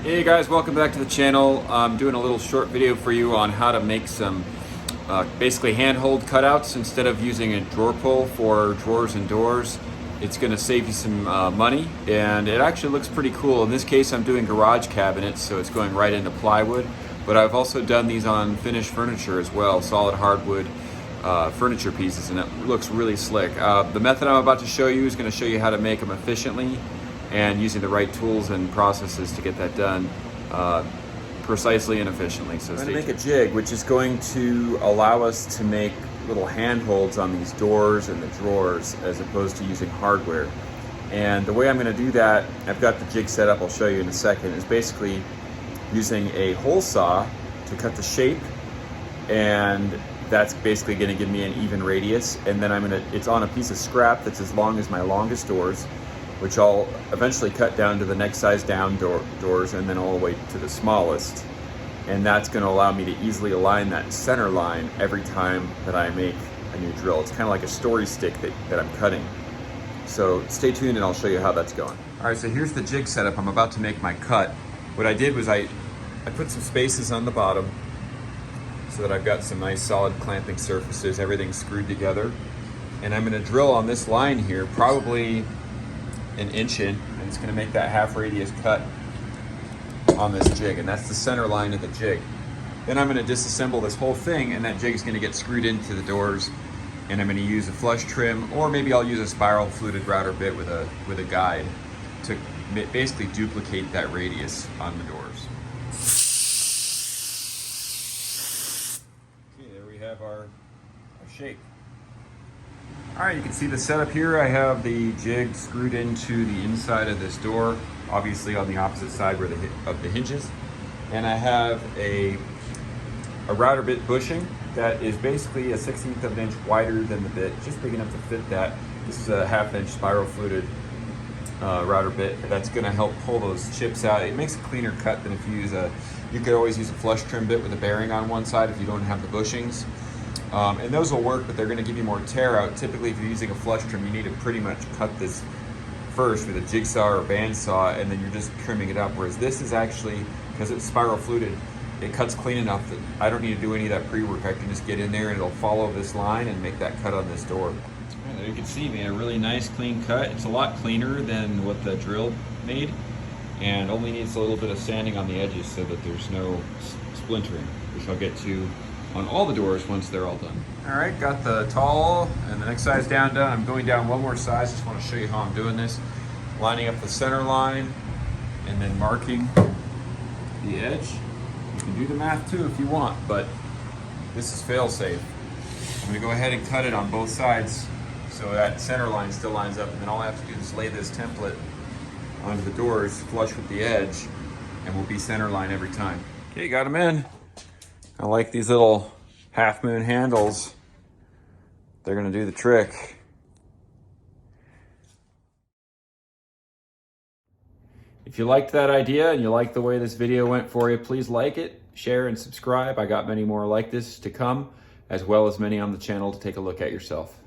Hey guys, welcome back to the channel. I'm doing a little short video for you on how to make some basically handhold cutouts instead of using a drawer pull for drawers and doors. It's going to save you some money, and it actually looks pretty cool. In this case, I'm doing garage cabinets, so it's going right into plywood, but I've also done these on finished furniture as well, solid hardwood furniture pieces, and it looks really slick. The method I'm about to show you is going to show you how to make them efficiently and using the right tools and processes to get that done precisely and efficiently. So I'm going to make a jig, which is going to allow us to make little handholds on these doors and the drawers as opposed to using hardware. And the way I'm going to do that, I've got the jig set up, I'll show you in a second, is basically using a hole saw to cut the shape, and that's basically going to give me an even radius. And then it's on a piece of scrap that's as long as my longest doors, which I'll eventually cut down to the next size down doors and then all the way to the smallest. And that's going to allow me to easily align that center line every time that I make a new drill. It's kind of like a story stick that I'm cutting. So stay tuned and I'll show you how that's going. All right, so here's the jig setup. I'm about to make my cut. What I did was I put some spaces on the bottom so that I've got some nice solid clamping surfaces, everything's screwed together. And I'm going to drill on this line here, probably an inch in, and it's going to make that half radius cut on this jig, and that's the center line of the jig. Then I'm going to disassemble this whole thing, and that jig is going to get screwed into the doors, and I'm going to use a flush trim, or maybe I'll use a spiral fluted router bit with a guide to basically duplicate that radius on the doors. Okay, there we have our shape. All right, you can see the setup here. I have the jig screwed into the inside of this door, obviously on the opposite side of the hinges. And I have a router bit bushing that is basically a 1/16 of an inch wider than the bit, just big enough to fit that. This is a 1/2 inch spiral fluted router bit that's gonna help pull those chips out. It makes a cleaner cut than if you use you could always use a flush trim bit with a bearing on one side if you don't have the bushings. And those will work, but they're going to give you more tear out. Typically, if you're using a flush trim, you need to pretty much cut this first with a jigsaw or a bandsaw, and then you're just trimming it up. Whereas this is actually, because it's spiral fluted, it cuts clean enough that I don't need to do any of that pre-work. I can just get in there and it'll follow this line and make that cut on this door. And there you can see, made a really nice clean cut. It's a lot cleaner than what the drill made, and only needs a little bit of sanding on the edges so that there's no splintering, which I'll get to on all the doors once they're all done. All right, got the tall and the next size down done. I'm going down one more size. Just want to show you how I'm doing this. Lining up the center line and then marking the edge. You can do the math too if you want, but this is fail safe. I'm gonna go ahead and cut it on both sides so that center line still lines up, and then all I have to do is lay this template onto the doors flush with the edge, and we'll be center line every time. Okay, got them in. I like these little half moon handles. They're gonna do the trick. If you liked that idea and you like the way this video went for you, please like it, share, and subscribe. I got many more like this to come, as well as many on the channel to take a look at yourself.